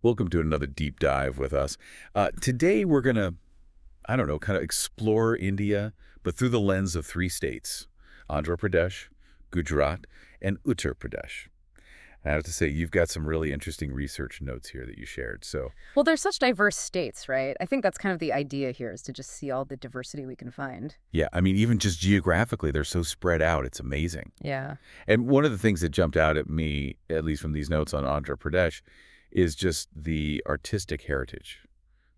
Welcome to another deep dive with us. Today we're going to, I don't know, kind of explore India, but through the lens of three states, Andhra Pradesh, Gujarat, and Uttar Pradesh. I have to say, you've got some really interesting research notes here that you shared. So, Well, they're such diverse states, right? I think that's kind of the idea here is to just see all the diversity we can find. yeah, I mean, even just geographically, they're so spread out. It's amazing. Yeah. And one of the things that jumped out at me, at least from these notes on Andhra Pradesh, is just the artistic heritage,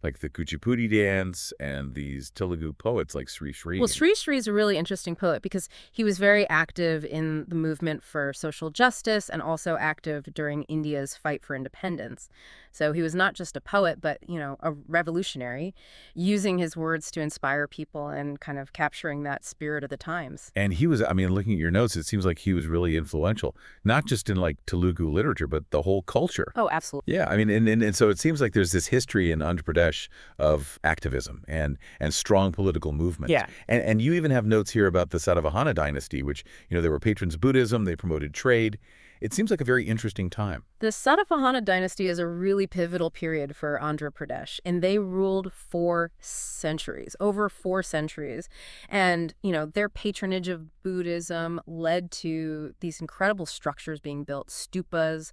like the Kuchipudi dance and these Telugu poets like Sri Well, Sri. Sri Sri is a really interesting poet because he was very active in the movement for social justice and also active during India's fight for independence. So he was not just a poet, but, a revolutionary, using his words to inspire people and kind of capturing that spirit of the times. And he was, I mean, looking at your notes, it seems like he was really influential, not just in like Telugu literature, but the whole culture. Oh, absolutely. Yeah, I mean, and so it seems like there's this history in Andhra Pradesh of activism and strong political movements. Yeah. And you even have notes here about the Satavahana dynasty, which, they were patrons of Buddhism, they promoted trade. It seems like a very interesting time. The Satavahana dynasty is a really pivotal period for Andhra Pradesh, and they ruled for centuries, over 4 centuries. And, their patronage of Buddhism led to these incredible structures being built, stupas,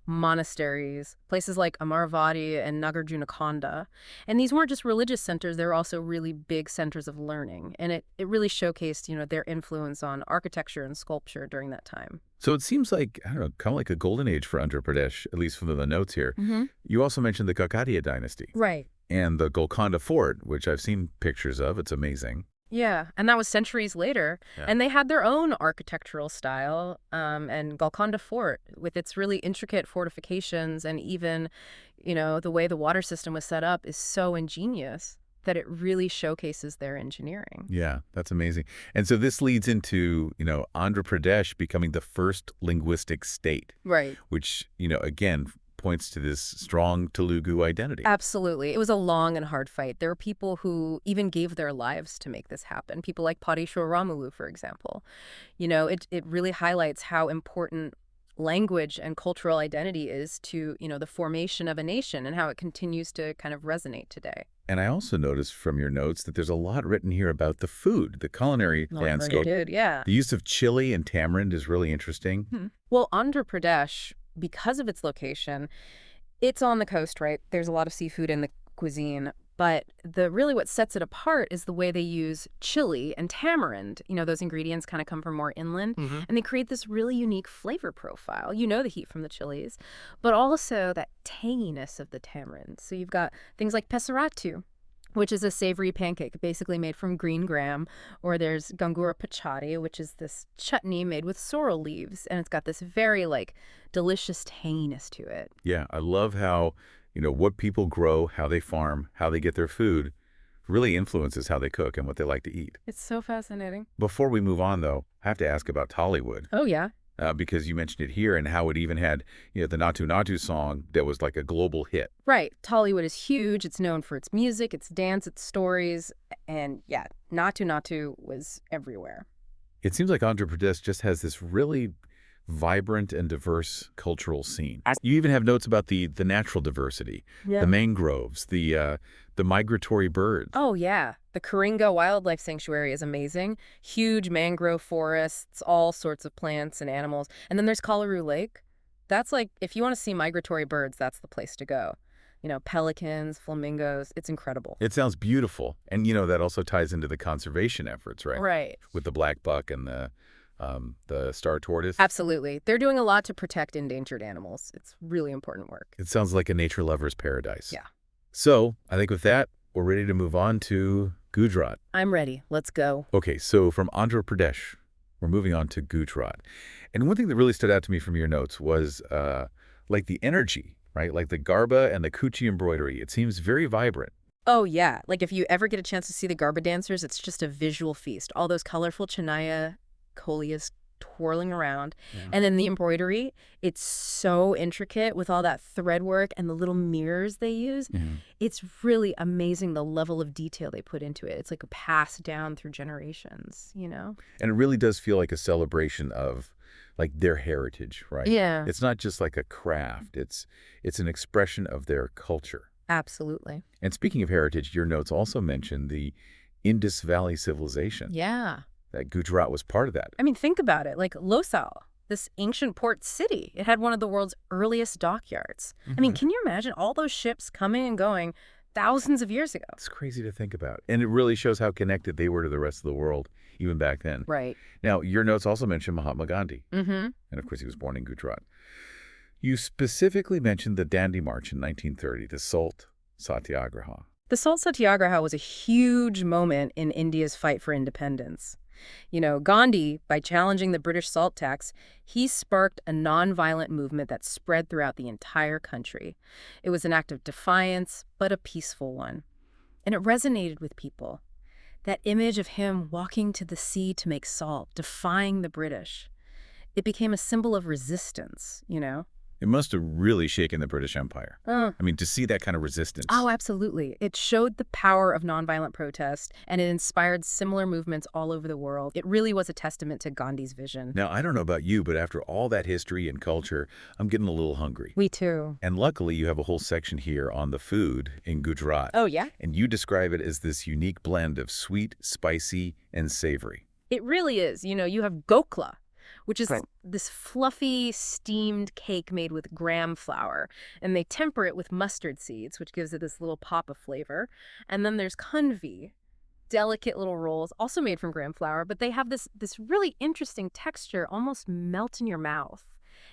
monasteries, places like Amaravati and Nagarjunakonda. And these weren't just religious centers, they were also really big centers of learning. And it really showcased, their influence on architecture and sculpture during that time. So it seems like, I don't know, kind of like a golden age for Andhra Pradesh, at least from the notes here. Hmm. You also mentioned the Kakatiya dynasty Right. and the Golconda Fort, which I've seen pictures of. It's amazing. Yeah, and that was centuries later. Yeah. And they had their own architectural style, and Golconda Fort, with its really intricate fortifications and even, the way the water system was set up is so ingenious that it really showcases their engineering. Yeah, that's amazing. And so this leads into, Andhra Pradesh becoming the first linguistic state, Right. which, again, points to this strong Telugu identity. Absolutely. It was a long and hard fight. There were people who even gave their lives to make this happen. People like Padishwar Ramulu, for example. It really highlights how important language and cultural identity is to, the formation of a nation and how it continues to kind of resonate today. And I also noticed from your notes that there's a lot written here about the food, the culinary Oh, I already landscape. did, yeah. The use of chili and tamarind is really interesting. Well, Andhra Pradesh, because of its location, it's on the coast, right? There's a lot of seafood in the cuisine, but what sets it apart is the way they use chili and tamarind. Those ingredients kind of come from more inland, and they create this really unique flavor profile. The heat from the chilies, but also that tanginess of the tamarind. So you've got things like pesaratu, which is a savory pancake basically made from green gram, or there's gangura pachadi, which is this chutney made with sorrel leaves, and it's got this very delicious tanginess to it. Yeah, I love how, what people grow, how they farm, how they get their food really influences how they cook and what they like to eat. It's so fascinating. Before we move on, though, I have to ask about Tollywood. Oh, yeah. Because you mentioned it here and how it even had, the Natu Natu song that was like a global hit. Right. Tollywood is huge. It's known for its music, its dance, its stories. And yeah, Natu Natu was everywhere. It seems like Andhra Pradesh just has this really vibrant and diverse cultural scene. You even have notes about the natural diversity, Yeah. the mangroves, the migratory birds. Oh, yeah. The Karinga Wildlife Sanctuary is amazing. Huge mangrove forests, all sorts of plants and animals. And then there's Kalaroo Lake. That's if you want to see migratory birds, that's the place to go. Pelicans, flamingos. It's incredible. It sounds beautiful. And, that also ties into the conservation efforts, right? Right. With the black buck and the star tortoise. Absolutely. They're doing a lot to protect endangered animals. It's really important work. It sounds like a nature lover's paradise. Yeah. So I think with that, we're ready to move on to Gujarat. I'm ready. Let's go. Okay, so from Andhra Pradesh, we're moving on to Gujarat. And one thing that really stood out to me from your notes was the energy, right? Like the garba and the kuchi embroidery. It seems very vibrant. Oh, yeah. If you ever get a chance to see the Garba dancers, it's just a visual feast. All those colorful Chennaya Kolias twirling around. Yeah. And then the embroidery, it's so intricate with all that thread work and the little mirrors they use. It's really amazing the level of detail they put into it. It's like a passed down through generations, And it really does feel like a celebration of like their heritage, right? Yeah, It's not just like a craft. It's an expression of their culture. absolutely. And speaking of heritage, your notes also mention the Indus Valley civilization. Yeah. That Gujarat was part of that. I mean, think about it. Like Losal, this ancient port city, it had one of the world's earliest dockyards. I mean, can you imagine all those ships coming and going thousands of years ago? It's crazy to think about. And it really shows how connected they were to the rest of the world, even back then. Right. Now, your notes also mention Mahatma Gandhi. Mm-hmm. And of course, he was born in Gujarat. You specifically mentioned the Dandi March in 1930, the Salt Satyagraha. The Salt Satyagraha was a huge moment in India's fight for independence. You know, Gandhi, by challenging the British salt tax, he sparked a nonviolent movement that spread throughout the entire country. It was an act of defiance, but a peaceful one. And it resonated with people. That image of him walking to the sea to make salt, defying the British. It became a symbol of resistance, you know? It must have really shaken the British Empire. I mean, to see that kind of resistance. Oh, absolutely. It showed the power of nonviolent protest, and it inspired similar movements all over the world. It really was a testament to Gandhi's vision. Now, I don't know about you, but after all that history and culture, I'm getting a little hungry. Me too. And luckily, you have a whole section here on the food in Gujarat. Oh, yeah? And you describe it as this unique blend of sweet, spicy, and savory. It really is. You know, you have gokla, which is this fluffy steamed cake made with gram flour. And they temper it with mustard seeds, which gives it this little pop of flavor. And then there's kanvi, delicate little rolls, also made from gram flour, but they have this really interesting texture, almost melt in your mouth.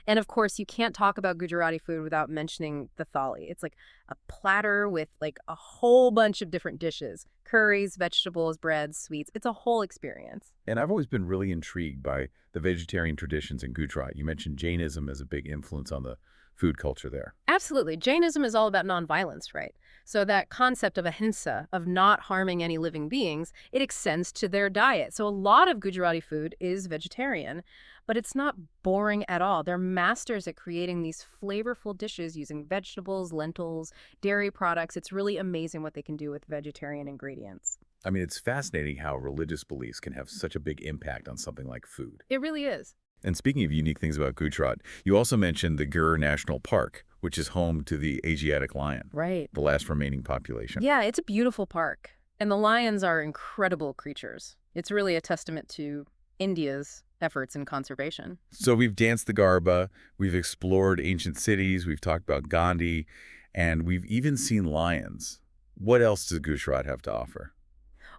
And of course, you can't talk about Gujarati food without mentioning the thali. It's like a platter with like a whole bunch of different dishes, curries, vegetables, breads, sweets. It's a whole experience. And I've always been really intrigued by the vegetarian traditions in Gujarat. You mentioned Jainism as a big influence on the food culture there. Absolutely. Jainism is all about nonviolence, right? So that concept of ahimsa, of not harming any living beings, it extends to their diet. So a lot of Gujarati food is vegetarian, but it's not boring at all. They're masters at creating these flavorful dishes using vegetables, lentils, dairy products. It's really amazing what they can do with vegetarian ingredients. I mean, it's fascinating how religious beliefs can have such a big impact on something like food. It really is. And speaking of unique things about Gujarat, you also mentioned the Gir National Park, which is home to the Asiatic lion, Right. the last remaining population. Yeah, it's a beautiful park. And the lions are incredible creatures. It's really a testament to India's efforts in conservation. So we've danced the Garba, we've explored ancient cities, we've talked about Gandhi, and we've even seen lions. What else does Gujarat have to offer?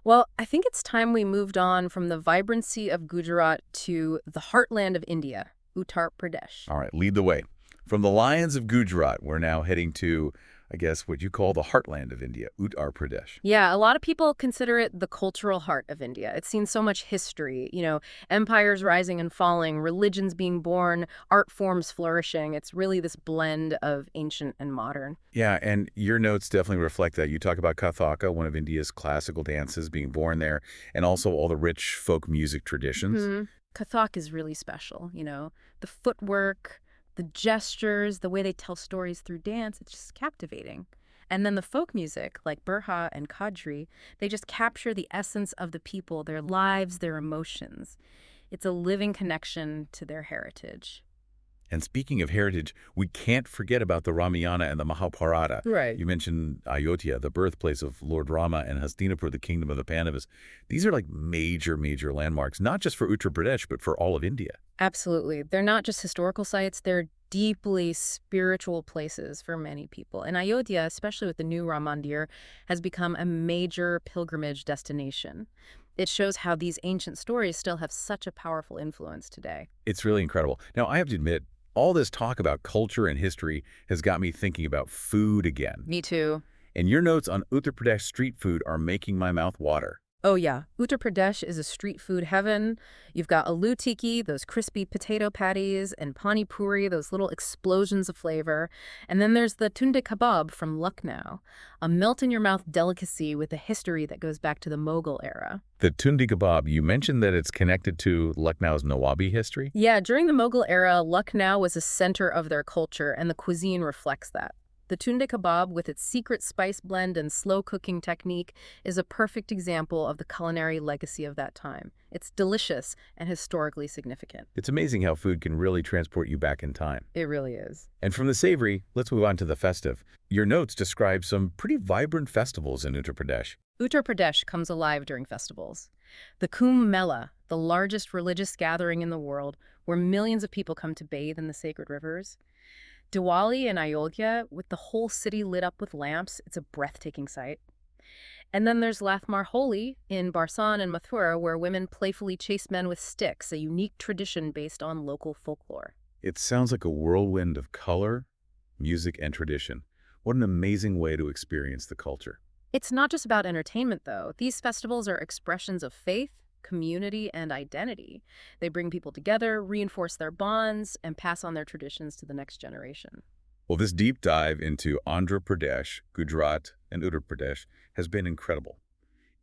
Well, I think it's time we moved on from the vibrancy of Gujarat to the heartland of India, Uttar Pradesh. All right, lead the way. From the lions of Gujarat, we're now heading to, I guess, what you call the heartland of India, Uttar Pradesh. Yeah, a lot of people consider it the cultural heart of India. It's seen so much history, you know, empires rising and falling, religions being born, art forms flourishing. It's really this blend of ancient and modern. Yeah, and your notes definitely reflect that. You talk about Kathaka, one of India's classical dances, being born there, and also all the rich folk music traditions. Kathak is really special, you know, the footwork, the gestures, the way they tell stories through dance, it's just captivating. And then the folk music, like Burha and Kadri, they just capture the essence of the people, their lives, their emotions. It's a living connection to their heritage. And speaking of heritage, we can't forget about the Ramayana and the Mahabharata. Right. You mentioned Ayodhya, the birthplace of Lord Rama, and Hastinapur, the kingdom of the Pandavas. These are like major, major landmarks, not just for Uttar Pradesh, but for all of India. Absolutely. They're not just historical sites, they're deeply spiritual places for many people. And Ayodhya, especially with the new Ram Mandir, has become a major pilgrimage destination. It shows how these ancient stories still have such a powerful influence today. It's really incredible. Now, I have to admit, all this talk about culture and history has got me thinking about food again. Me too. And your notes on Uttar Pradesh street food are making my mouth water. Oh yeah, Uttar Pradesh is a street food heaven. You've got aloo tikki, those crispy potato patties, and pani puri, those little explosions of flavor. And then there's the tunde kebab from Lucknow, a melt-in-your-mouth delicacy with a history that goes back to the Mughal era. The tundi kebab, you mentioned that it's connected to Lucknow's Nawabi history? Yeah, during the Mughal era, Lucknow was a center of their culture, and the cuisine reflects that. The tunde kebab, with its secret spice blend and slow cooking technique, is a perfect example of the culinary legacy of that time. It's delicious and historically significant. It's amazing how food can really transport you back in time. It really is. And from the savory, let's move on to the festive. Your notes describe some pretty vibrant festivals in Uttar Pradesh. Uttar Pradesh comes alive during festivals. The Kumbh Mela, the largest religious gathering in the world, where millions of people come to bathe in the sacred rivers. Diwali in Ayodhya, with the whole city lit up with lamps, it's a breathtaking sight. And then there's Lathmar Holi in Barsan and Mathura, where women playfully chase men with sticks, a unique tradition based on local folklore. It sounds like a whirlwind of color, music, and tradition. What an amazing way to experience the culture. It's not just about entertainment, though. These festivals are expressions of faith, community, and identity. They bring people together, reinforce their bonds, and pass on their traditions to the next generation. Well, this deep dive into Andhra Pradesh, Gujarat, and Uttar Pradesh has been incredible.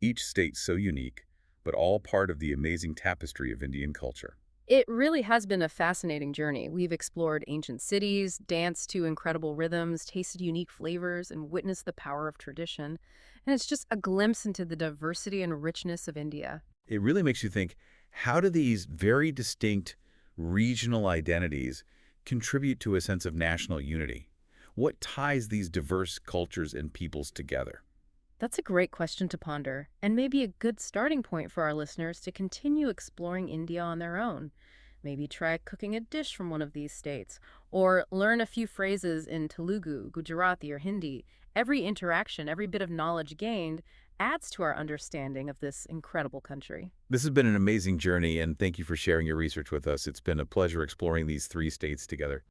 Each state so unique, but all part of the amazing tapestry of Indian culture. It really has been a fascinating journey. We've explored ancient cities, danced to incredible rhythms, tasted unique flavors, and witnessed the power of tradition. And it's just a glimpse into the diversity and richness of India. It really makes you think, how do these very distinct regional identities contribute to a sense of national unity? What ties these diverse cultures and peoples together? That's a great question to ponder, and maybe a good starting point for our listeners to continue exploring India on their own. Maybe try cooking a dish from one of these states, or learn a few phrases in Telugu, Gujarati, or Hindi. Every interaction, every bit of knowledge gained adds to our understanding of this incredible country. This has been an amazing journey, and thank you for sharing your research with us. It's been a pleasure exploring these three states together.